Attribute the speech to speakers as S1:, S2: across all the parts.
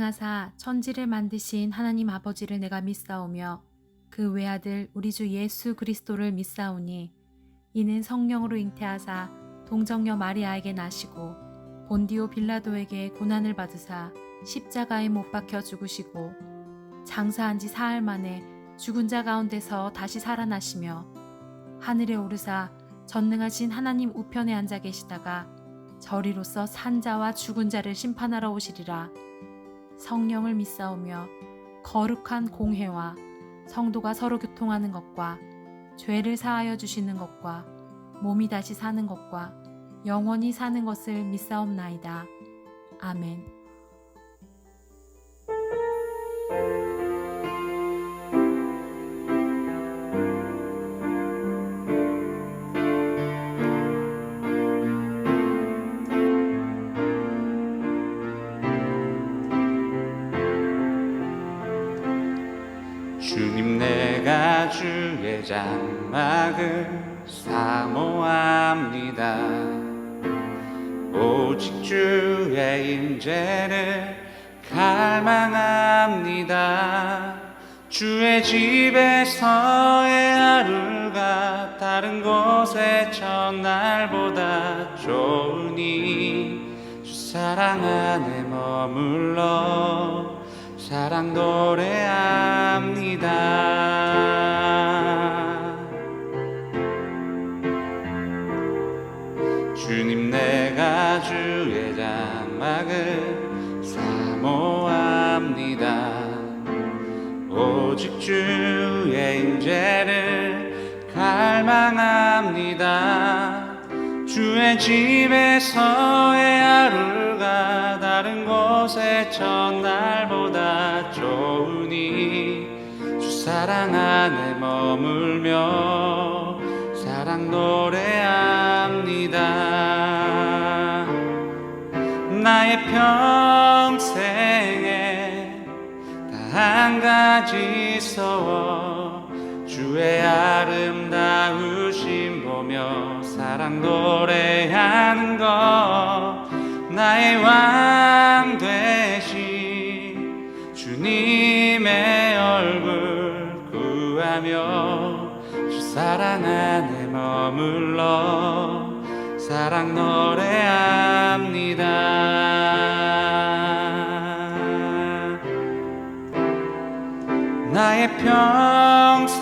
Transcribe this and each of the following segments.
S1: 전능하사 천지를 만드신 하나님 아버지를 내가 믿사오며 그 외아들 우리 주 예수 그리스도를 믿사오니 이는 성령으로 잉태하사 동정녀 마리아에게 나시고 본디오 빌라도에게 고난을 받으사 십자가에 못 박혀 죽으시고 장사한 지 사흘 만에 죽은 자 가운데서 다시 살아나시며 하늘에 오르사 전능하신 하나님 우편에 앉아 계시다가 저리로서 산 자와 죽은 자를 심판하러 오시리라. 성령을 믿사오며 거룩한 공회와 성도가 서로 교통하는 것과 죄를 사하여 주시는 것과 몸이 다시 사는 것과 영원히 사는 것을 믿사옵나이다. 아멘.
S2: 주님, 내가 주의 장막을 사모합니다. 오직 주의 임재를 갈망합니다. 주의 집에서의 하루가 다른 곳의 첫날보다 좋으니 주 사랑 안에 머물러 사랑 노래합니다. 주님, 내가 주의 장막을 사모합니다. 오직 주의 임재를 갈망합니다. 주의 집에서의 하루가 다른 곳의 첫날보다 좋으니 주 사랑 안에 머물며 사랑 노래합니다. 나의 평생에 다 한 가지 서워 주의 아름다우심 보며 사랑 노래하는 것, 나의 왕 되신 주님의 얼굴 구하며 주 사랑 안에 머물러 사랑 노래합니다. 나의 평생에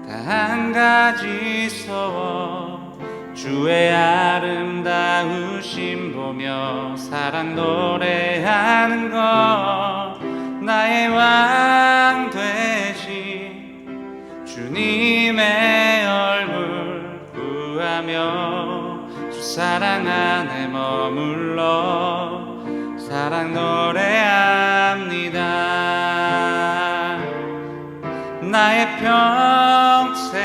S2: 다 한 가지 서워 주의 아름다우심 보며 사랑 노래하는 것, 나의 왕 되신 주님의 얼굴 구하며 주 사랑 안에 머물러 사랑 노래합니다. 나의 평생에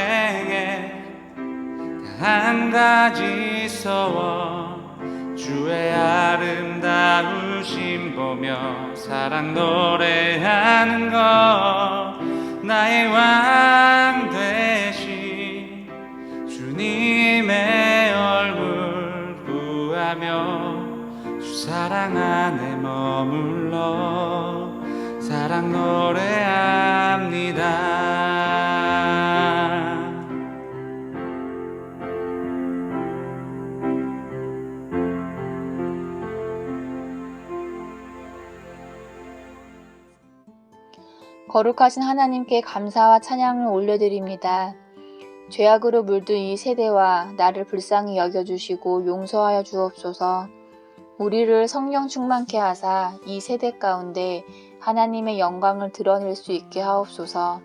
S2: 한 가지 서워 주의 아름다우심 보며 사랑 노래하는 것, 나의 왕 되신 주님의 얼굴 구하며 주 사랑 안에 머물러 사랑 노래합니다.
S3: 거룩하신 하나님께 감사와 찬양을 올려드립니다. 죄악으로 물든 이 세대와 나를 불쌍히 여겨주시고 용서하여 주옵소서. 우리를 성령 충만케 하사 이 세대 가운데 하나님의 영광을 드러낼 수 있게 하옵소서.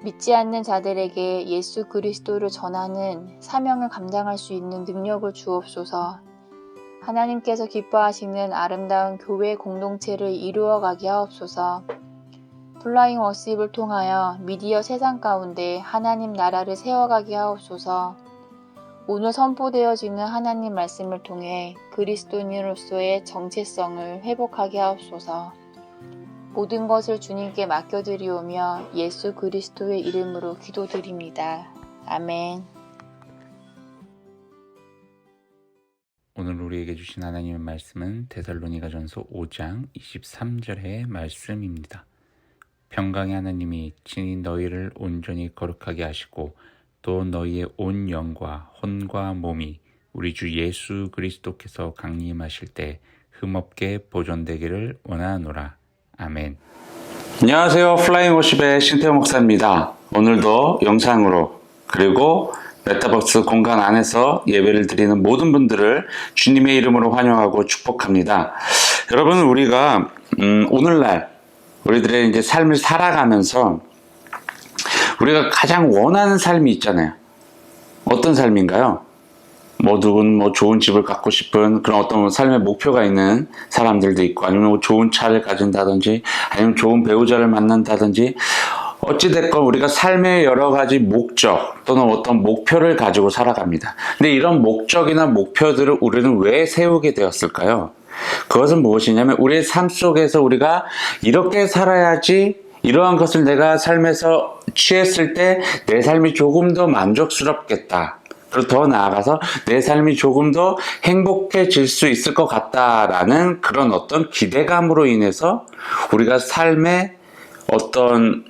S3: 믿지 않는 자들에게 예수 그리스도를 전하는 사명을 감당할 수 있는 능력을 주옵소서. 하나님께서 기뻐하시는 아름다운 교회 공동체를 이루어가게 하옵소서. 플라잉 워십을 통하여 미디어 세상 가운데 하나님 나라를 세워가게 하옵소서. 오늘 선포되어지는 하나님 말씀을 통해 그리스도인으로서의 정체성을 회복하게 하옵소서. 모든 것을 주님께 맡겨드리오며 예수 그리스도의 이름으로 기도드립니다. 아멘.
S2: 오늘 우리에게 주신 하나님의 말씀은 데살로니가전서 5장 23절의 말씀입니다. 평강의 하나님이 친히 너희를 온전히 거룩하게 하시고 또 너희의 온 영과 혼과 몸이 우리 주 예수 그리스도께서 강림하실 때 흠없게 보존되기를 원하노라. 아멘. 안녕하세요. 플라잉 워십의 신태호 목사입니다. 오늘도 영상으로 그리고 메타버스 공간 안에서 예배를 드리는 모든 분들을 주님의 이름으로 환영하고 축복합니다. 여러분, 우리가 오늘날 우리들의 이제 삶을 살아가면서 우리가 가장 원하는 삶이 있잖아요. 어떤 삶인가요? 누군 좋은 집을 갖고 싶은 그런 어떤 삶의 목표가 있는 사람들도 있고, 아니면 좋은 차를 가진다든지, 아니면 좋은 배우자를 만난다든지, 어찌됐건 우리가 삶의 여러 가지 목적 또는 어떤 목표를 가지고 살아갑니다. 근데 이런 목적이나 목표들을 우리는 왜 세우게 되었을까요? 그것은 무엇이냐면 우리의 삶 속에서 우리가 이렇게 살아야지, 이러한 것을 내가 삶에서 취했을 때 내 삶이 조금 더 만족스럽겠다. 그리고 더 나아가서 내 삶이 조금 더 행복해질 수 있을 것 같다라는 그런 어떤 기대감으로 인해서 우리가 삶에 어떤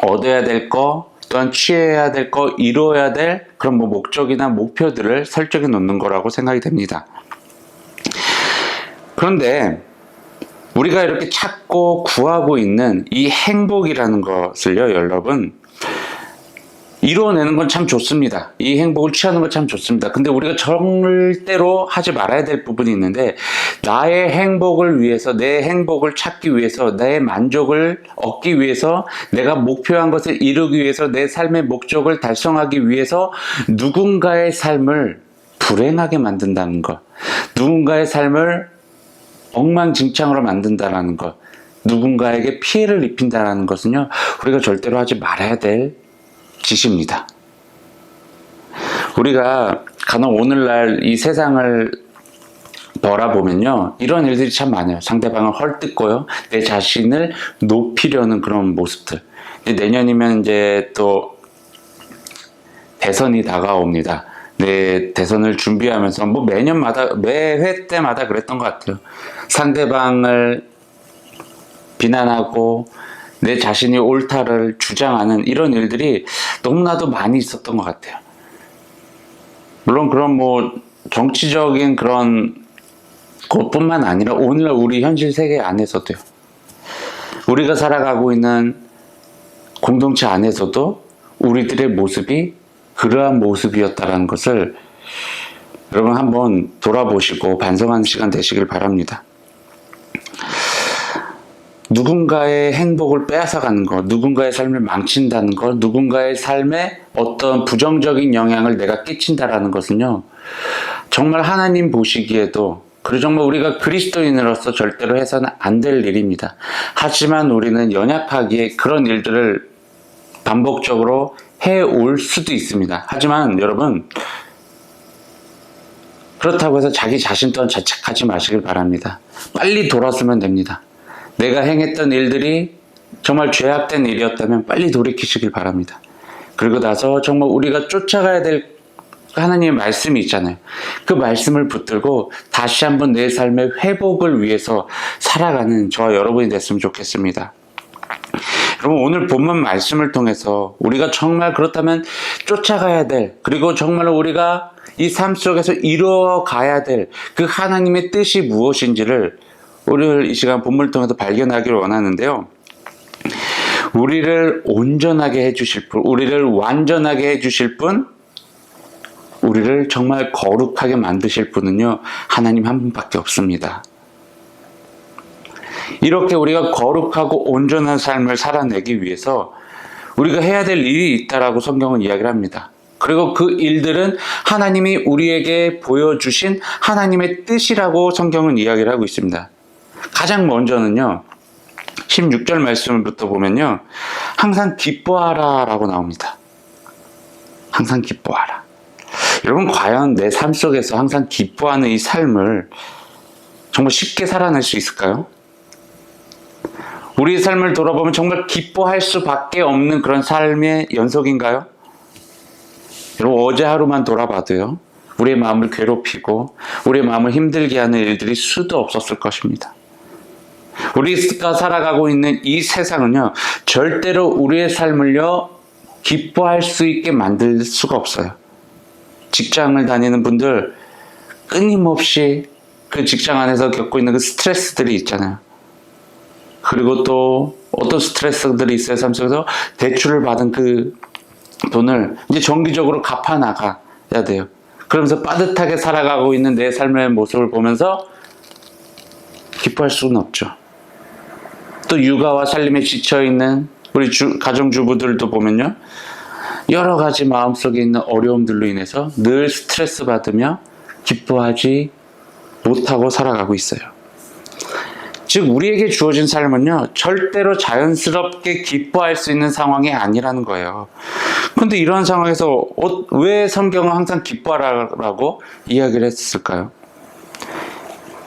S2: 얻어야 될 거, 또한 취해야 될 거, 이루어야 될 그런 목적이나 목표들을 설정해 놓는 거라고 생각이 됩니다. 그런데 우리가 이렇게 찾고 구하고 있는 이 행복이라는 것을요, 여러분, 이루어내는 건 참 좋습니다. 이 행복을 취하는 건 참 좋습니다. 근데 우리가 절대로 하지 말아야 될 부분이 있는데, 나의 행복을 위해서, 내 행복을 찾기 위해서, 내 만족을 얻기 위해서, 내가 목표한 것을 이루기 위해서, 내 삶의 목적을 달성하기 위해서 누군가의 삶을 불행하게 만든다는 것, 누군가의 삶을 엉망진창으로 만든다는 것, 누군가에게 피해를 입힌다는 것은요, 우리가 절대로 하지 말아야 될 짓입니다. 우리가 간혹 오늘날 이 세상을 바라보면요, 이런 일들이 참 많아요. 상대방을 헐뜯고요, 내 자신을 높이려는 그런 모습들. 내년이면 이제 또 대선이 다가옵니다. 대선을 준비하면서 매년마다, 매회 때마다 그랬던 것 같아요. 상대방을 비난하고 내 자신이 옳다를 주장하는 이런 일들이 너무나도 많이 있었던 것 같아요. 물론 그런 정치적인 그런 것뿐만 아니라 오늘날 우리 현실 세계 안에서도요, 우리가 살아가고 있는 공동체 안에서도 우리들의 모습이 그러한 모습이었다는 것을 여러분 한번 돌아보시고 반성하는 시간 되시길 바랍니다. 누군가의 행복을 빼앗아가는 것, 누군가의 삶을 망친다는 것, 누군가의 삶에 어떤 부정적인 영향을 내가 끼친다라는 것은요, 정말 하나님 보시기에도, 그리고 정말 우리가 그리스도인으로서 절대로 해서는 안 될 일입니다. 하지만 우리는 연약하기에 그런 일들을 반복적으로 해올 수도 있습니다. 하지만 여러분, 그렇다고 해서 자기 자신 또한 자책하지 마시길 바랍니다. 빨리 돌아서면 됩니다. 내가 행했던 일들이 정말 죄악된 일이었다면 빨리 돌이키시길 바랍니다. 그리고 나서 정말 우리가 쫓아가야 될 하나님의 말씀이 있잖아요. 그 말씀을 붙들고 다시 한번 내 삶의 회복을 위해서 살아가는 저와 여러분이 됐으면 좋겠습니다. 여러분, 오늘 본문 말씀을 통해서 우리가 정말 그렇다면 쫓아가야 될, 그리고 정말 우리가 이 삶 속에서 이루어가야 될 그 하나님의 뜻이 무엇인지를 우리를 이 시간 본문을 통해서 발견하기를 원하는데요. 우리를 온전하게 해주실 분, 우리를 완전하게 해주실 분, 우리를 정말 거룩하게 만드실 분은요, 하나님 한 분밖에 없습니다. 이렇게 우리가 거룩하고 온전한 삶을 살아내기 위해서 우리가 해야 될 일이 있다라고 성경은 이야기를 합니다. 그리고 그 일들은 하나님이 우리에게 보여주신 하나님의 뜻이라고 성경은 이야기를 하고 있습니다. 가장 먼저는요, 16절 말씀부터 보면요, 항상 기뻐하라 라고 나옵니다. 항상 기뻐하라. 여러분, 과연 내 삶 속에서 항상 기뻐하는 이 삶을 정말 쉽게 살아낼 수 있을까요? 우리의 삶을 돌아보면 정말 기뻐할 수밖에 없는 그런 삶의 연속인가요? 여러분, 어제 하루만 돌아봐도요, 우리의 마음을 괴롭히고 우리의 마음을 힘들게 하는 일들이 수도 없었을 것입니다. 우리가 살아가고 있는 이 세상은요, 절대로 우리의 삶을요, 기뻐할 수 있게 만들 수가 없어요. 직장을 다니는 분들 끊임없이 그 직장 안에서 겪고 있는 그 스트레스들이 있잖아요. 그리고 또 어떤 스트레스들이 있어요. 삶 속에서 대출을 받은 그 돈을 이제 정기적으로 갚아 나가야 돼요. 그러면서 빠듯하게 살아가고 있는 내 삶의 모습을 보면서 기뻐할 수는 없죠. 또 육아와 살림에 지쳐있는 우리 가정주부들도 보면요, 여러 가지 마음속에 있는 어려움들로 인해서 늘 스트레스 받으며 기뻐하지 못하고 살아가고 있어요. 즉 우리에게 주어진 삶은요, 절대로 자연스럽게 기뻐할 수 있는 상황이 아니라는 거예요. 그런데 이런 상황에서 왜 성경은 항상 기뻐하라고 이야기를 했을까요?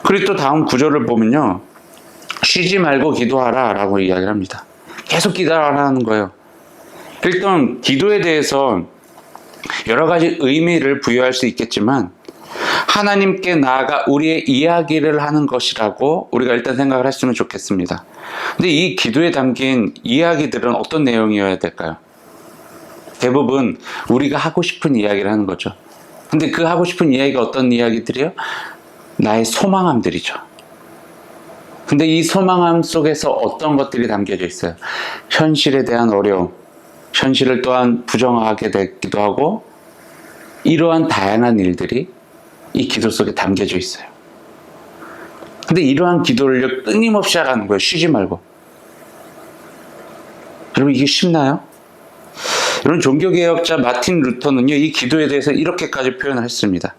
S2: 그리고 또 다음 구절을 보면요, 쉬지 말고 기도하라 라고 이야기를 합니다. 계속 기도하라는 거예요. 일단 기도에 대해서 여러 가지 의미를 부여할 수 있겠지만 하나님께 나아가 우리의 이야기를 하는 것이라고 우리가 일단 생각을 했으면 좋겠습니다. 근데 이 기도에 담긴 이야기들은 어떤 내용이어야 될까요? 대부분 우리가 하고 싶은 이야기를 하는 거죠. 근데 그 하고 싶은 이야기가 어떤 이야기들이요? 나의 소망함들이죠. 근데 이 소망함 속에서 어떤 것들이 담겨져 있어요? 현실에 대한 어려움, 현실을 또한 부정하게 되기도 하고, 이러한 다양한 일들이 이 기도 속에 담겨져 있어요. 근데 이러한 기도를 끊임없이 하라는 거예요. 쉬지 말고. 여러분, 이게 쉽나요? 여러분, 종교개혁자 마틴 루터는요, 이 기도에 대해서 이렇게까지 표현을 했습니다.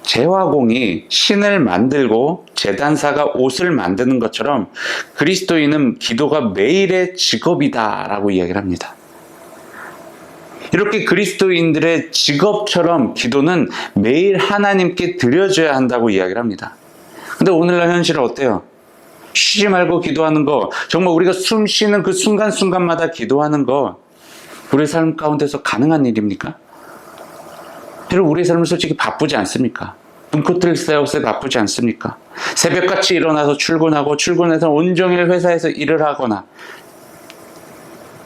S2: 제화공이 신을 만들고 제단사가 옷을 만드는 것처럼 그리스도인은 기도가 매일의 직업이다라고 이야기를 합니다. 이렇게 그리스도인들의 직업처럼 기도는 매일 하나님께 드려져야 한다고 이야기를 합니다. 근데 오늘날 현실은 어때요? 쉬지 말고 기도하는 거, 정말 우리가 숨 쉬는 그 순간순간마다 기도하는 거, 우리의 삶 가운데서 가능한 일입니까? 여러분, 우리의 삶은 솔직히 바쁘지 않습니까? 눈코뜰 새 없이 바쁘지 않습니까? 새벽같이 일어나서 출근하고, 출근해서 온종일 회사에서 일을 하거나,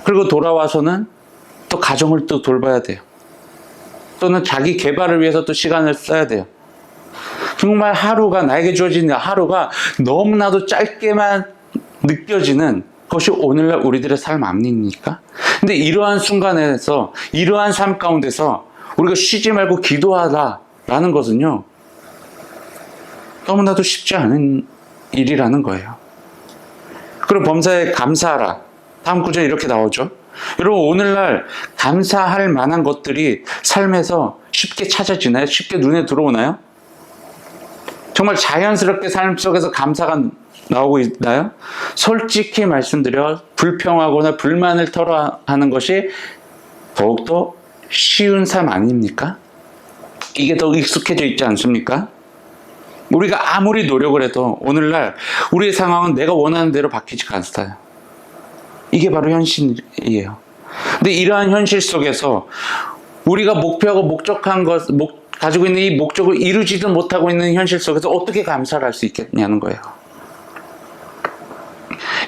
S2: 그리고 돌아와서는 또 가정을 또 돌봐야 돼요. 또는 자기 개발을 위해서 또 시간을 써야 돼요. 정말 하루가, 나에게 주어진 하루가 너무나도 짧게만 느껴지는 것이 오늘날 우리들의 삶 아닙니까? 근데 이러한 순간에서, 이러한 삶 가운데서 우리가 쉬지 말고 기도하라라는 것은요, 너무나도 쉽지 않은 일이라는 거예요. 그리고 범사에 감사하라. 다음 구절에 이렇게 나오죠. 여러분, 오늘날 감사할 만한 것들이 삶에서 쉽게 찾아지나요? 쉽게 눈에 들어오나요? 정말 자연스럽게 삶 속에서 감사가 나오고 있나요? 솔직히 말씀드려 불평하거나 불만을 털어하는 것이 더욱더 쉬운 삶 아닙니까? 이게 더 익숙해져 있지 않습니까? 우리가 아무리 노력을 해도 오늘날 우리의 상황은 내가 원하는 대로 바뀌지가 않아요. 이게 바로 현실이에요. 근데 이러한 현실 속에서 우리가 목표하고 목적한 것, 가지고 있는 이 목적을 이루지도 못하고 있는 현실 속에서 어떻게 감사를 할 수 있겠냐는 거예요.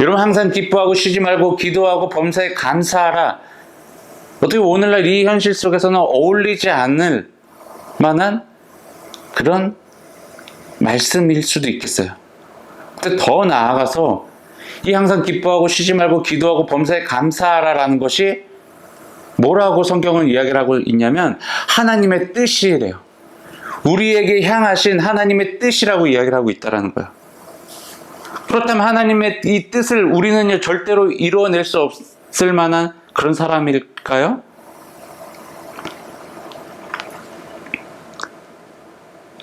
S2: 여러분, 항상 기뻐하고 쉬지 말고 기도하고 범사에 감사하라. 어떻게 오늘날 이 현실 속에서는 어울리지 않을 만한 그런 말씀일 수도 있겠어요. 근데 더 나아가서 이 항상 기뻐하고 쉬지 말고 기도하고 범사에 감사하라라는 것이 뭐라고 성경은 이야기를 하고 있냐면 하나님의 뜻이래요. 우리에게 향하신 하나님의 뜻이라고 이야기를 하고 있다는 거예요. 그렇다면 하나님의 이 뜻을 우리는 절대로 이루어낼 수 없을 만한 그런 사람일까요?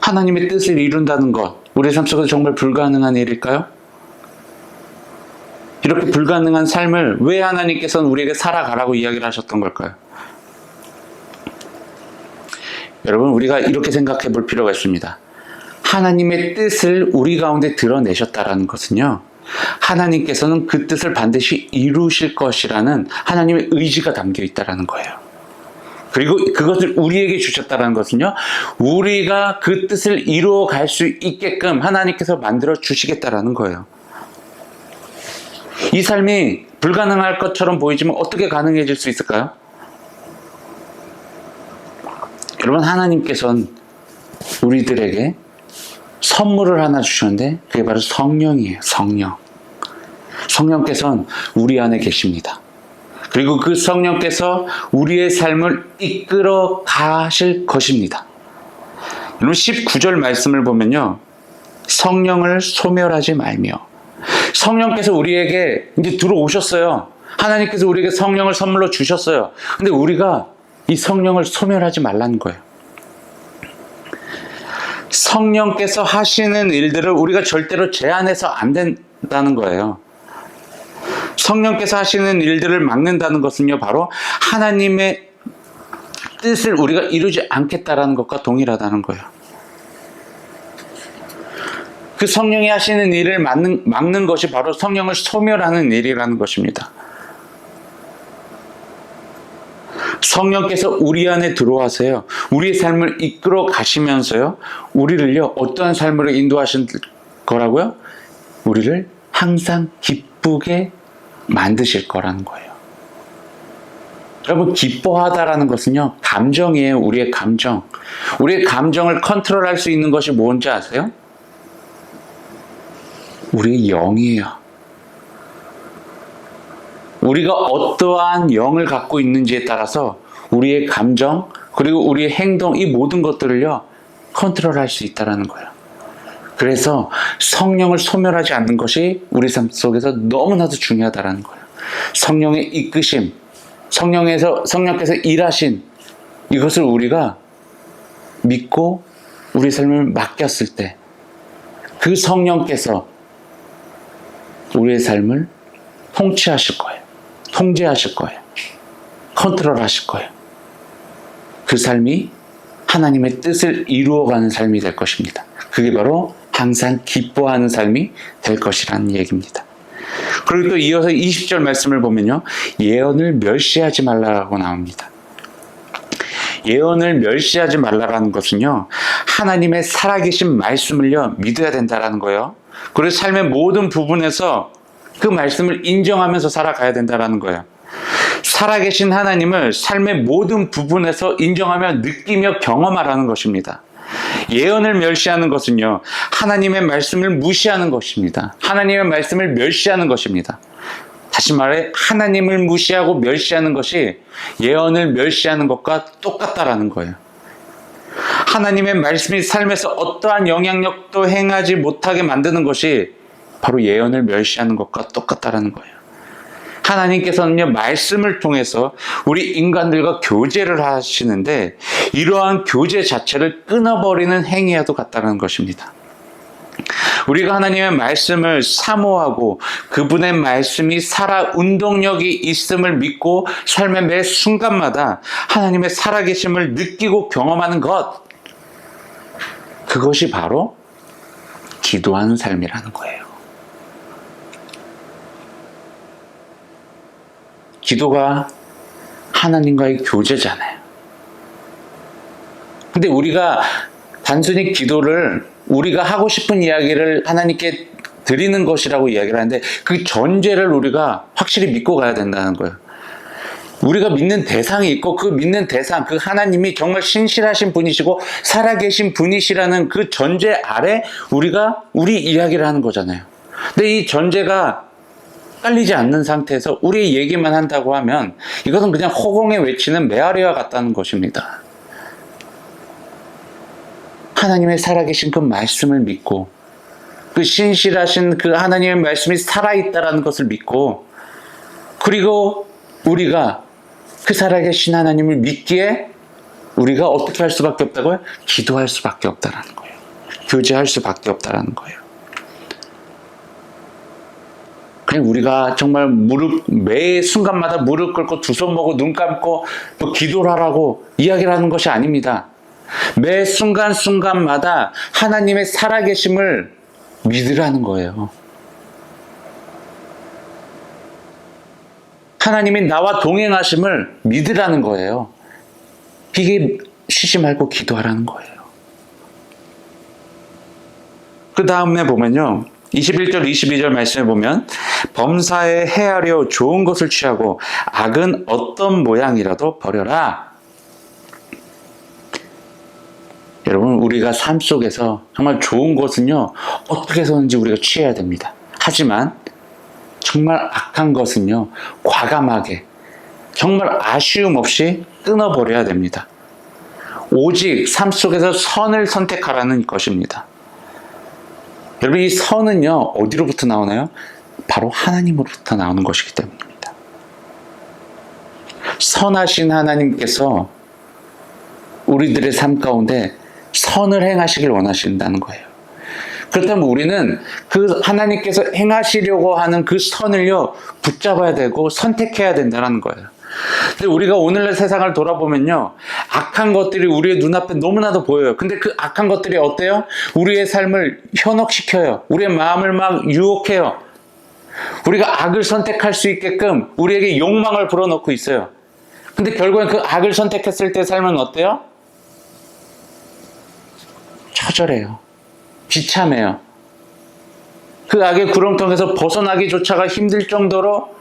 S2: 하나님의 뜻을 이룬다는 것, 우리 삶 속에서 정말 불가능한 일일까요? 이렇게 불가능한 삶을 왜 하나님께서는 우리에게 살아가라고 이야기를 하셨던 걸까요? 여러분, 우리가 이렇게 생각해 볼 필요가 있습니다. 하나님의 뜻을 우리 가운데 드러내셨다라는 것은요, 하나님께서는 그 뜻을 반드시 이루실 것이라는 하나님의 의지가 담겨 있다라는 거예요. 그리고 그것을 우리에게 주셨다는 것은요, 우리가 그 뜻을 이루어 갈 수 있게끔 하나님께서 만들어 주시겠다라는 거예요. 이 삶이 불가능할 것처럼 보이지만 어떻게 가능해질 수 있을까요? 여러분, 하나님께서는 우리들에게 선물을 하나 주셨는데 그게 바로 성령이에요. 성령. 성령께서는 우리 안에 계십니다. 그리고 그 성령께서 우리의 삶을 이끌어 가실 것입니다. 여러분, 19절 말씀을 보면요, 성령을 소멸하지 말며. 성령께서 우리에게 이제 들어오셨어요. 하나님께서 우리에게 성령을 선물로 주셨어요. 근데 우리가 이 성령을 소멸하지 말라는 거예요. 성령께서 하시는 일들을 우리가 절대로 제한해서 안 된다는 거예요. 성령께서 하시는 일들을 막는다는 것은요, 바로 하나님의 뜻을 우리가 이루지 않겠다라는 것과 동일하다는 거예요. 그 성령이 하시는 일을 막는 것이 바로 성령을 소멸하는 일이라는 것입니다. 성령께서 우리 안에 들어와서요, 우리의 삶을 이끌어 가시면서요, 우리를요, 어떠한 삶으로 인도하신 거라고요? 우리를 항상 기쁘게 만드실 거라는 거예요. 여러분, 기뻐하다라는 것은요, 감정이에요. 우리의 감정. 우리의 감정을 컨트롤할 수 있는 것이 뭔지 아세요? 우리의 영이에요. 우리가 어떠한 영을 갖고 있는지에 따라서 우리의 감정, 그리고 우리의 행동, 이 모든 것들을요, 컨트롤할 수 있다는 거예요. 그래서 성령을 소멸하지 않는 것이 우리 삶 속에서 너무나도 중요하다는 거예요. 성령의 이끄심, 성령께서 일하신 이것을 우리가 믿고 우리 삶을 맡겼을 때 그 성령께서 우리의 삶을 통치하실 거예요. 통제하실 거예요. 컨트롤하실 거예요. 그 삶이 하나님의 뜻을 이루어가는 삶이 될 것입니다. 그게 바로 항상 기뻐하는 삶이 될 것이라는 얘기입니다. 그리고 또 이어서 20절 말씀을 보면요, 예언을 멸시하지 말라라고 나옵니다. 예언을 멸시하지 말라라는 것은요, 하나님의 살아계신 말씀을요, 믿어야 된다라는 거예요. 그리고 삶의 모든 부분에서 그 말씀을 인정하면서 살아가야 된다는 거예요. 살아계신 하나님을 삶의 모든 부분에서 인정하며 느끼며 경험하라는 것입니다. 예언을 멸시하는 것은요, 하나님의 말씀을 무시하는 것입니다. 하나님의 말씀을 멸시하는 것입니다. 다시 말해, 하나님을 무시하고 멸시하는 것이 예언을 멸시하는 것과 똑같다라는 거예요. 하나님의 말씀이 삶에서 어떠한 영향력도 행하지 못하게 만드는 것이 바로 예언을 멸시하는 것과 똑같다라는 거예요. 하나님께서는요, 말씀을 통해서 우리 인간들과 교제를 하시는데 이러한 교제 자체를 끊어버리는 행위와도 같다는 것입니다. 우리가 하나님의 말씀을 사모하고 그분의 말씀이 살아 운동력이 있음을 믿고 삶의 매 순간마다 하나님의 살아계심을 느끼고 경험하는 것, 그것이 바로 기도하는 삶이라는 거예요. 기도가 하나님과의 교제잖아요. 근데 우리가 단순히 기도를 우리가 하고 싶은 이야기를 하나님께 드리는 것이라고 이야기를 하는데 그 전제를 우리가 확실히 믿고 가야 된다는 거예요. 우리가 믿는 대상이 있고 그 믿는 대상, 그 하나님이 정말 신실하신 분이시고 살아계신 분이시라는 그 전제 아래 우리가 우리 이야기를 하는 거잖아요. 근데 이 전제가 깔리지 않는 상태에서 우리 얘기만 한다고 하면 이것은 그냥 허공에 외치는 메아리와 같다는 것입니다. 하나님의 살아계신 그 말씀을 믿고 그 신실하신 그 하나님의 말씀이 살아있다라는 것을 믿고 그리고 우리가 그 살아계신 하나님을 믿기에 우리가 어떻게 할 수밖에 없다고요? 기도할 수밖에 없다라는 거예요. 교제할 수밖에 없다라는 거예요. 그냥 우리가 정말 매 순간마다 무릎 꿇고 두 손 모고 눈 감고 또 기도를 하라고 이야기를 하는 것이 아닙니다. 매 순간순간마다 하나님의 살아계심을 믿으라는 거예요. 하나님이 나와 동행하심을 믿으라는 거예요. 이게 쉬지 말고 기도하라는 거예요. 그 다음에 보면요. 21절, 22절 말씀에 보면 범사에 해하려 좋은 것을 취하고 악은 어떤 모양이라도 버려라. 여러분, 우리가 삶 속에서 정말 좋은 것은요, 어떻게 해서든지 우리가 취해야 됩니다. 하지만 정말 악한 것은요, 과감하게 정말 아쉬움 없이 끊어버려야 됩니다. 오직 삶 속에서 선을 선택하라는 것입니다. 여러분, 이 선은요, 어디로부터 나오나요? 바로 하나님으로부터 나오는 것이기 때문입니다. 선하신 하나님께서 우리들의 삶 가운데 선을 행하시길 원하신다는 거예요. 그렇다면 우리는 그 하나님께서 행하시려고 하는 그 선을요, 붙잡아야 되고 선택해야 된다는 거예요. 근데 우리가 오늘날 세상을 돌아보면요, 악한 것들이 우리의 눈앞에 너무나도 보여요. 근데 그 악한 것들이 어때요? 우리의 삶을 현혹시켜요. 우리의 마음을 막 유혹해요. 우리가 악을 선택할 수 있게끔 우리에게 욕망을 불어넣고 있어요. 근데 결국엔 그 악을 선택했을 때 삶은 어때요? 처절해요. 비참해요. 그 악의 구렁텅이에서 벗어나기조차가 힘들 정도로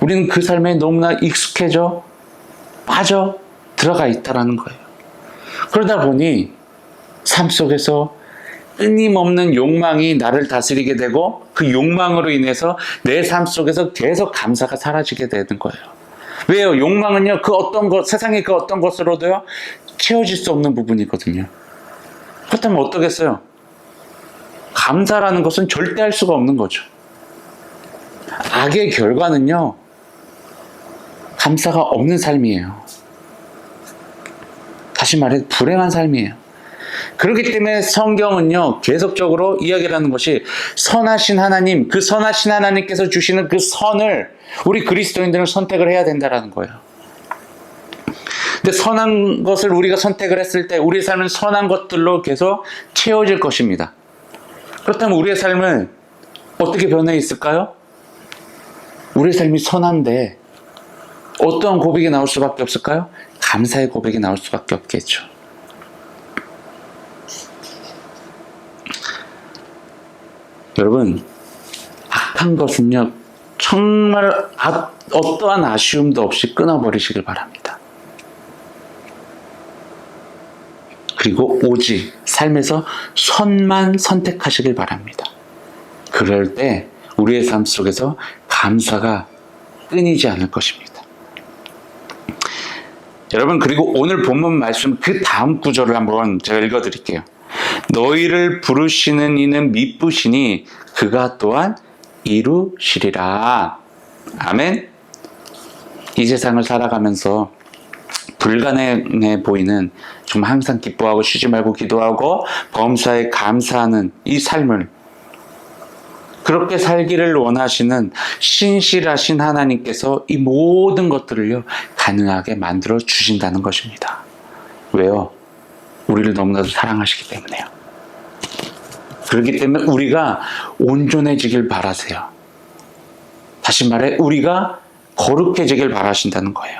S2: 우리는 그 삶에 너무나 익숙해져 빠져 들어가 있다라는 거예요. 그러다 보니 삶 속에서 끊임없는 욕망이 나를 다스리게 되고 그 욕망으로 인해서 내 삶 속에서 계속 감사가 사라지게 되는 거예요. 왜요? 욕망은요, 그 어떤 것, 세상의 그 어떤 것으로도요, 채워질 수 없는 부분이거든요. 그렇다면 어떠겠어요? 감사라는 것은 절대 할 수가 없는 거죠. 악의 결과는요, 감사가 없는 삶이에요. 다시 말해 불행한 삶이에요. 그렇기 때문에 성경은요, 계속적으로 이야기를 하는 것이 선하신 하나님, 그 선하신 하나님께서 주시는 그 선을 우리 그리스도인들은 선택을 해야 된다는 거예요. 근데 선한 것을 우리가 선택을 했을 때 우리의 삶은 선한 것들로 계속 채워질 것입니다. 그렇다면 우리의 삶은 어떻게 변해 있을까요? 우리의 삶이 선한데 어떠한 고백이 나올 수밖에 없을까요? 감사의 고백이 나올 수밖에 없겠죠. 여러분, 악한 것은요, 정말 어떠한 아쉬움도 없이 끊어버리시길 바랍니다. 그리고 오직 삶에서 선만 선택하시길 바랍니다. 그럴 때 우리의 삶 속에서 감사가 끊이지 않을 것입니다. 여러분, 그리고 오늘 본문 말씀 그 다음 구절을 한번 제가 읽어드릴게요. 너희를 부르시는 이는 미쁘시니 그가 또한 이루시리라. 아멘. 이 세상을 살아가면서 불가능해 보이는, 정말 항상 기뻐하고 쉬지 말고 기도하고 범사에 감사하는 이 삶을, 그렇게 살기를 원하시는 신실하신 하나님께서 이 모든 것들을요, 가능하게 만들어 주신다는 것입니다. 왜요? 우리를 너무나도 사랑하시기 때문에요. 그렇기 때문에 우리가 온전해지길 바라세요. 다시 말해, 우리가 거룩해지길 바라신다는 거예요.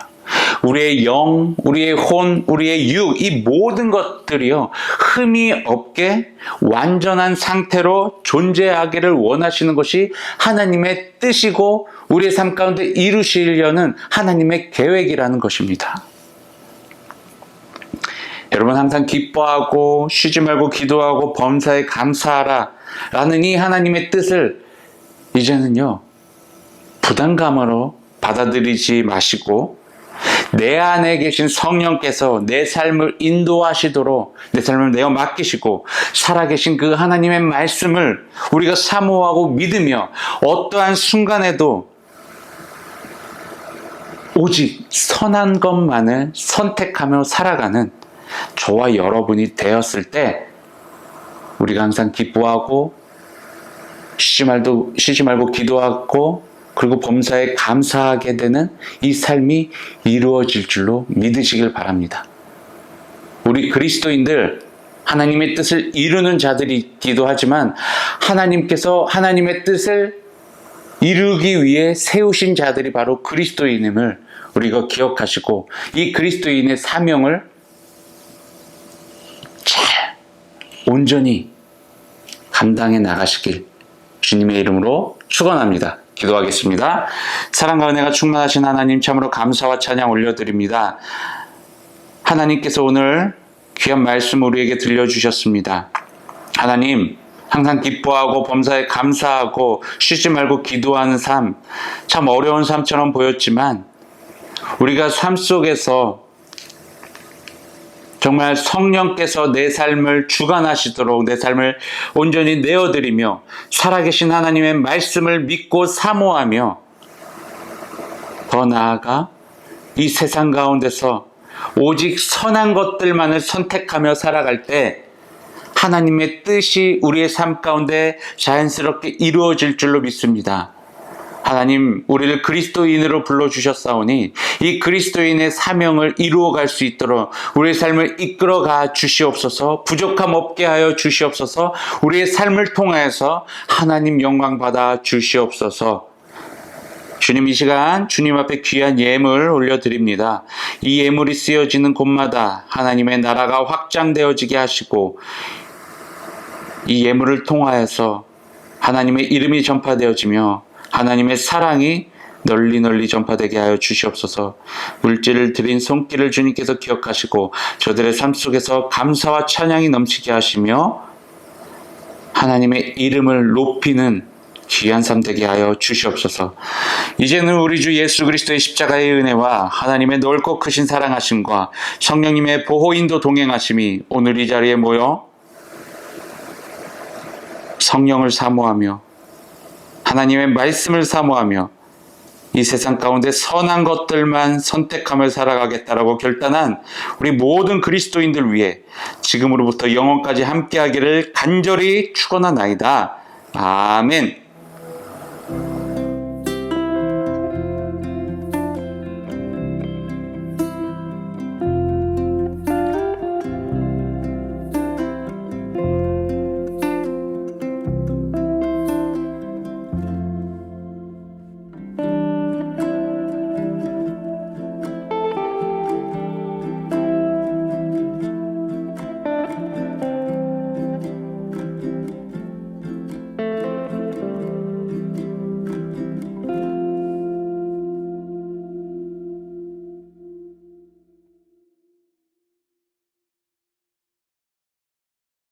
S2: 우리의 영, 우리의 혼, 우리의 육, 이 모든 것들이요, 흠이 없게 완전한 상태로 존재하기를 원하시는 것이 하나님의 뜻이고 우리의 삶 가운데 이루시려는 하나님의 계획이라는 것입니다. 여러분, 항상 기뻐하고 쉬지 말고 기도하고 범사에 감사하라 라는 이 하나님의 뜻을 이제는요, 부담감으로 받아들이지 마시고 내 안에 계신 성령께서 내 삶을 인도하시도록 내 삶을 내어 맡기시고 살아계신 그 하나님의 말씀을 우리가 사모하고 믿으며 어떠한 순간에도 오직 선한 것만을 선택하며 살아가는 저와 여러분이 되었을 때 우리가 항상 기뻐하고 쉬지 말고 기도하고 그리고 범사에 감사하게 되는 이 삶이 이루어질 줄로 믿으시길 바랍니다. 우리 그리스도인들 하나님의 뜻을 이루는 자들이기도 하지만 하나님께서 하나님의 뜻을 이루기 위해 세우신 자들이 바로 그리스도인임을 우리가 기억하시고 이 그리스도인의 사명을 잘 온전히 감당해 나가시길 주님의 이름으로 축원합니다. 기도하겠습니다. 사랑과 은혜가 충만하신 하나님, 참으로 감사와 찬양 올려드립니다. 하나님께서 오늘 귀한 말씀 우리에게 들려주셨습니다. 하나님, 항상 기뻐하고 범사에 감사하고 쉬지 말고 기도하는 삶, 참 어려운 삶처럼 보였지만 우리가 삶 속에서 정말 성령께서 내 삶을 주관하시도록 내 삶을 온전히 내어드리며 살아계신 하나님의 말씀을 믿고 사모하며 더 나아가 이 세상 가운데서 오직 선한 것들만을 선택하며 살아갈 때 하나님의 뜻이 우리의 삶 가운데 자연스럽게 이루어질 줄로 믿습니다. 하나님, 우리를 그리스도인으로 불러주셨사오니 이 그리스도인의 사명을 이루어갈 수 있도록 우리의 삶을 이끌어가 주시옵소서. 부족함 없게 하여 주시옵소서. 우리의 삶을 통하여서 하나님 영광 받아 주시옵소서. 주님, 이 시간 주님 앞에 귀한 예물 올려드립니다. 이 예물이 쓰여지는 곳마다 하나님의 나라가 확장되어지게 하시고 이 예물을 통하여서 하나님의 이름이 전파되어지며 하나님의 사랑이 널리 전파되게 하여 주시옵소서. 물질을 드린 손길을 주님께서 기억하시고 저들의 삶 속에서 감사와 찬양이 넘치게 하시며 하나님의 이름을 높이는 귀한 삶 되게 하여 주시옵소서. 이제는 우리 주 예수 그리스도의 십자가의 은혜와 하나님의 넓고 크신 사랑하심과 성령님의 보호인도 동행하심이 오늘 이 자리에 모여 성령을 사모하며 하나님의 말씀을 사모하며 이 세상 가운데 선한 것들만 선택하며 살아가겠다라고 결단한 우리 모든 그리스도인들 위해 지금으로부터 영원까지 함께하기를 간절히 축원하나이다. 아멘.